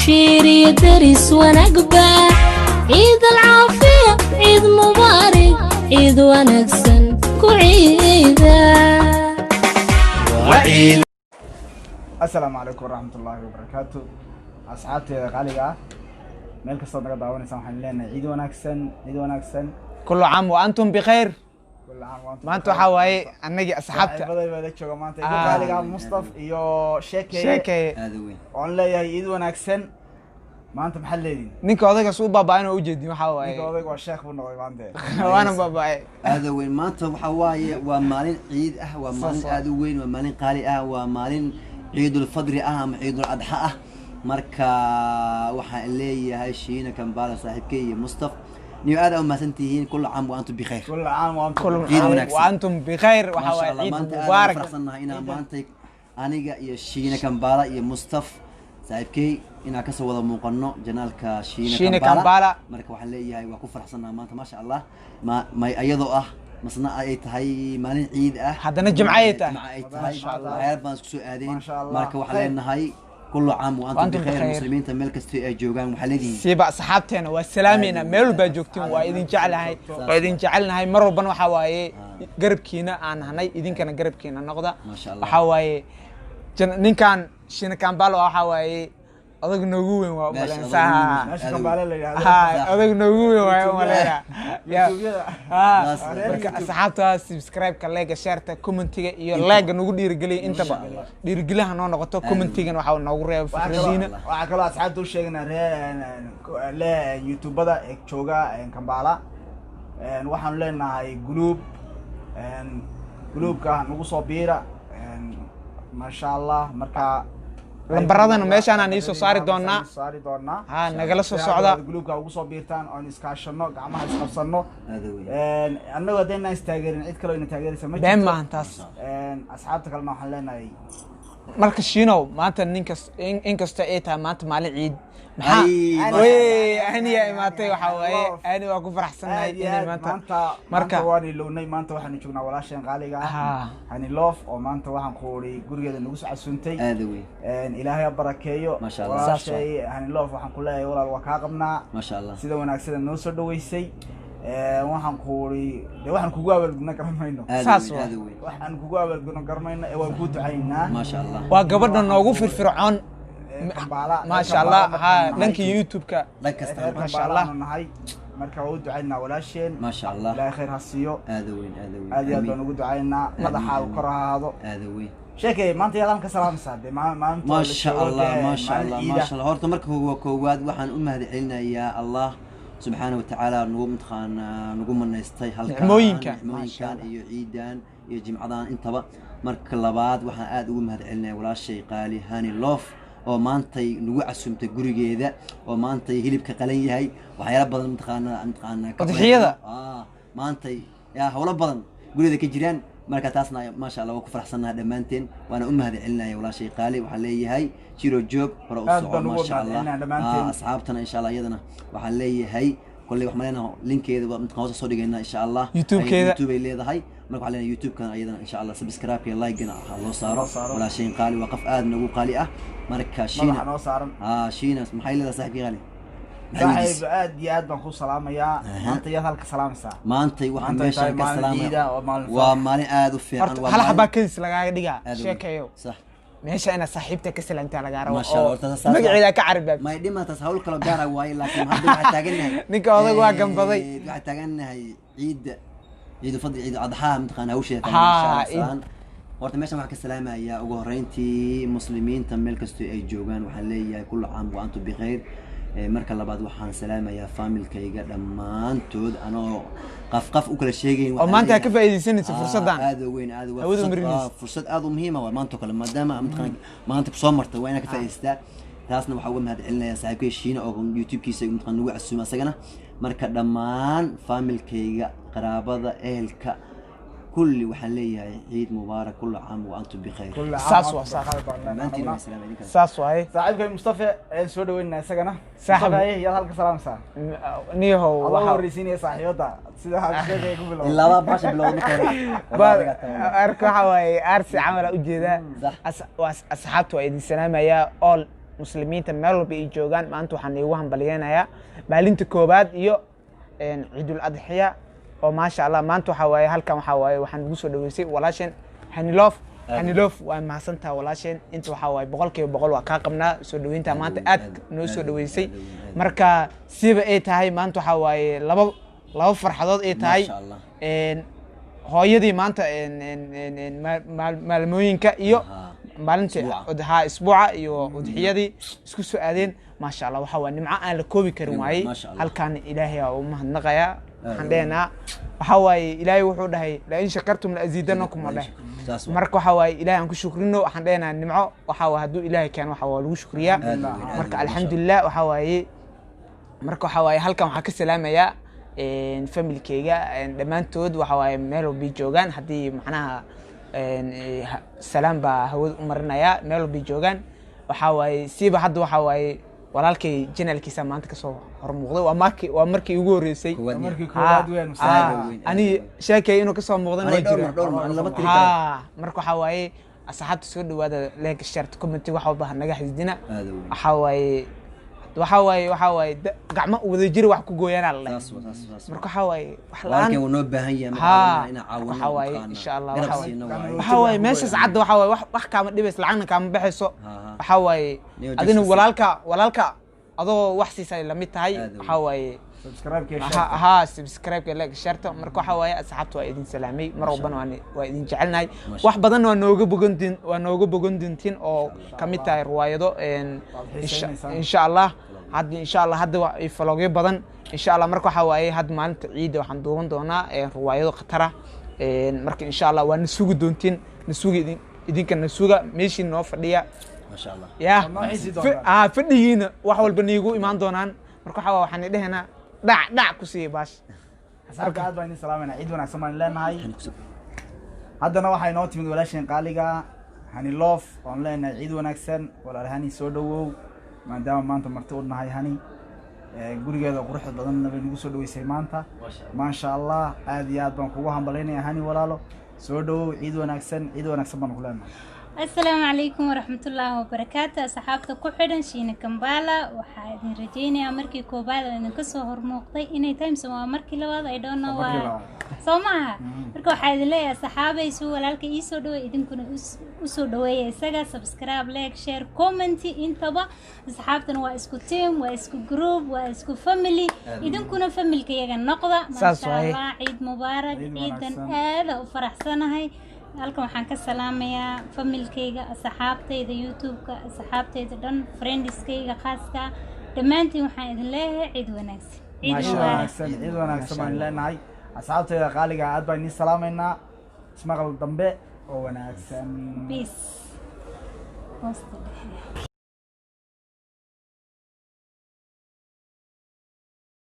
عشيري درس ونقبة عيد العافية عيد مبارك عيد ونكسن كعيدة وعيد. السلام عليكم ورحمة الله وبركاته. أصحابتي غالية ملك الصدق دعوني سامحين لنا عيد ونكسن كل عام وأنتم بخير. كل عام وأنتم ما أنتم حواي أنجي أصحابتي بدأ شو ما أنت غالية مصطفى يو شيكي هذا وين والله يا عيد ونكسن ما أنت محللين نينك أوديك سو بابا أنا وجدي ما نينك حواي أوديك والشيخ بنوي ما أنت وأنا بابا هذا وين ما أنت حواي ومالين عيد ومالين هذا وين ومالين قالي ومالين عيد الفطر عيد الأضحى marka waxa leeyahay shiina Kampala saaxiibkay Mustafa niyo aad u maasantihiin kullu caam wa antum bikhair كل عام وأنتم بخير وحواي عيد مبارك farxsannahay ina maanta aniga iyo shiina Kampala iyo Mustafa saaxiibkay ina ka soo wada muuqano janaalka shiina Kampala marka waxa leeyahay waa ku farxsannahay maanta ma sha Allah ma ayadoo ah masna ay tahay maalin ciid ah haddana jimcayta ma sha Allah ayad baan isku soo aadeen marka waxa leenahay كل عام وأنتم بخير مسلمين تملك كستي جوجان وحلدين سيبا صحابتنا والسلامينا ميل باجوكتين وإذن جعلها وإذن جعلنا هاي مرة بنو حواي قرب كينا أنا هناي إذن كان قرب كينا نقطة ما شاء الله حواي نين كان شين كان بالو حواي أذق نجوم ومالين سها ماشي Kampala اللي ها أذق نجوم ومالين يا صحابتها سبسكرايب كلايك شيرتا كومنتيجا يو لايك نقول ديرجلي أنت بقى ديرجلي هنو نقطة كومنتيجا وحاول نقول فكرزينا وعكلا أصحاب دول شيءنا لا يوتيوب هذا إكشوجا Kampala وحنا لنا هاي جروب كان نقول صبيرة ما شاء الله مركا lambaradana meeshaan aan isoo saari doonaa ha nagala soo socda guluubka ugu soo biirtaan oo iskaashano gacmaha isqabsano annagu hadayna istaageerin cid kale oo ina taageeraysa ma been maahan taas asxaabta kalena waxaan leenahay marka shiinow maanta ninkas inkasta ay tahay maanta maalin ciid maxaa way aniga imaatay waxa waaye ani waa ku faraxsanahay inay maanta marka waan ilownay maanta waxaan joognaa walaasheen qaaliga ah hani loof oo maanta waxaan qoorey gurigeeda nagu soo casuuntay ilaahay barakeeyo walaashay hani loof waxaan ku leeyahay walaal waa ka qabnaa ma sha Allah sida wanaagsan noo soo dhaweysay waxaan qoorey waxaan kugu abaalgudna garmayno saas waxaan kugu abaalgudna garmayno ee waan ku ducaynaa ma sha Allah waa gabadha noogu firfircoon ما شاء الله ها لنك يوتيوب كا ما شاء الله marka uu ducaynaa walaasheen ma sha Allah ilaahay khayr ha siiyo aadaweyn aad iyo aad baan ugu ducaynaa madaxa uu kor ahaado aadaweyn sheekay maanta yadan ka salaamsan maanta ma sha Allah ma sha Allah horta marka koowaad waxaan u mahadcelinayaa Allah subhanahu wa ta'ala nagu manaystay halka mooyinkan iyo ciidan iyo jimcadan intaba marka labaad waxaan aad ugu mahadcelinayaa walaashay qaali hani loof oo maantay nagu casuumtay gurigeeda oo maantay hilibka qalan yahay waxyaalo badan mataqaana qadxiyada maantay yaa hawlo badan gurigeeda ka jiraan marka taasna ma sha Allah waa ku faraxsanahay dhamaanteen waana u mahadcelinayaa walaashay qaali waxa leeyahay jiro joog hore u soo ma sha Allah asxaabtana insha Allah iyadana waxa leeyahay kulli wax malena linkeeda waa mid qoos soo dhigaynaa insha Allah YouTube ay leedahay marka waxaan YouTube kan ayadana insha Allah subscribe iyo like gana loo saaro walaashay qaali waa qof aad nagu qaali ah marka shiina shiina maxay leedahay saaxiibkii qaali saaxiib aad iyo aad baan ku salaamayaa maanta yaad halka salaamaysaa maanta waxaan meesha ka salaamayaa waa maalin aad u fiican waa hal xaba kadis laga dhigaa sheekayo sax meesha ina saaxiibta ka salaanta laga rabo magaceeda ka carabay ma dhimatas hawl kala gaar ah waay laakiin hadda waxa taaganahay ninka odag waa gambaday waxa taaganahay ciid fadhi ciid adha mtaqaan hawsheeda insha horta meeshan waxa ka salaamayaa ugu horeyntii muslimiinta meel kasta ay joogaan waxaan leeyahay kullu caam wa antum bikhair marka labaad waxaan salaamayaa familkayga dhamaantood anoo qaf u kala sheegayn oo maanta ka faa'iideysanaysa fursadan aad weyn fursad aad u muhiim ah maanta kale maadaama maanta ku soo martay waa inaad ka faa'iideystaa taasna waxa uga mahadcelinayaa saaxiibkay shiina oo YouTube-kiisa mtaqaan nagu casuumay asagana marka dhamaan familkayga qaraabada ehelka كل وحلية عيد مبارك كل عام وأنتم بخير ساسوا ساسوا هاي صاحبك مصطفى سودو وين سجنا صاحب يا هلك سلام سا نيهو الله وريسيني يا صاحبتا سيده هذا يقول لا لا باش بلو أركو حواي أرسي عمل أوجدا أصحابته أيدي السلام يا all muslimiinta meel walba ay joogaan maanta waxaan iigu hambalyeynayaa maalinta koobaad iyo ciidul adxiya oo maasha allah maanta waxaa waaye halkan waxaa waaye waxaan ugu soo dhaweysay walaasheen Hanilof waa mahadsantahay walaasheen inta waxaa waaye 100% waa kaa qabnaa soo dhaweynta maanta aad noo soo dhaweysay marka siiba ay tahay maanta waxaa waaye laba farxadood ay tahay hooyadii maanta maalmooyinka iyo maalinta isbuuca iyo udxiyadii isku soo aadeen maasha allah waxaa waaye nimco aan la koobi karin waaye halkaan ilaahay aa u mahadnaqayaa waxaan dhehnaa waxaa waaye ilaahay wuxuu dhahay la in shakartum la aziidanakum dheh marka waxaa waaye ilaahay aan ku shukrino waxaan dhehnaa nimco waxaa waaye hadduu ilaahay keeno waxaa waa lagu shukriyaa marka alxamdulilah waxaa waaye marka waxaa waaye halkan waxaa ka salaamayaa familkeyga dhammaantood waxaa waaye meel walbay joogaan haddii macnaha salaam baa hawada u marinayaa meel walbay joogaan waxaa waaye siiba hadda waxaa waaye walaalkay janaalkiisa maanta kasoo hormuuqday waa markii ugu horeysay ani sheekay inuu kasoo muuqdan waa jira marka waxaa waaye asxaabta soo dhawaada leega sharta commenti wax walba ha naga xisdina waxaa waaye gacmo wada jira wax ku gooyana la marka waxaa waaye wax la'aan uu noo baahan yahay ina caawino waxaa waaye insha Allah waxaa waaye meeshaas cadda waxaa waaye wax kaama dhibays lacagna kaama baxayso waxaa waaye adina walaalka adoo wax siisay la mid tahay waxaa waaye subscribe like sharta marka waxaa waaye asxaabta waa idin salaamay mar walbana waa idin jecelnahay wax badan waa nooga bogan dintiin oo kamid tahay riwaayado insha Allah hadda waa vlogyo badan insha Allah marka waxaa waaye hadda maalinta ciida waxaan duuban doonaa riwaayado khatara marka insha Allah waa nasugi doontiin nasugi idinka nasuga meeshii noo fadhiya masha Allah ya fadhigiina wax walba niigu imaan doonaan marka waxaa waxaan idhahnaa dhac ku siiyay baash asxaabta aad baan idin salaamayna ciid wanaagsan baan leenahay haddana waxaa inoo timid walaasheen qaaliga Hanilof oon leenahay ciid wanaagsan walaalahani soo dhawow maadaama maanta marti u nahay hani gurigeeda quruxda badanna bay nagu soo dhaweysay maanta maasha allah aad iyo aad baan kugu hambaleynayaa hani walaalo soo dhawow ciid wanaagsan baan ku leenahay السلام عليكم ورحمة الله وبركاته أصحابتا كحدن شينا كمبالا وحايدين رجيني أمركي كوبالا إن كسو هرموقتي إني تايم سوا أمركي لواض I don't know why سوماها مركو حايدين لي أصحابي يسو ولالك إيسو دو إذن كنو أسو دوية إساقا سبسكرايب لايك شير كومنتي إنتبا أصحابتنا وإسكو تيم وإسكو جروب وإسكو فاميلي إذن كنو فاميلي كيغا نقضة ما شاء الله عيد مبارك عيدا هذا وفرح سنة هاي halkan waxaan ka salaamayaa familkayga asxaabtayda youtube-ka asxaabtayda dhan friendskayga khaaska dhammaantiin waxaan idin leeyahay ciid wanaagsan baan leenahay asxaabtayda qaaliga aad baan idin salaamaynaa ismaqal dambe oo wanaagsan peace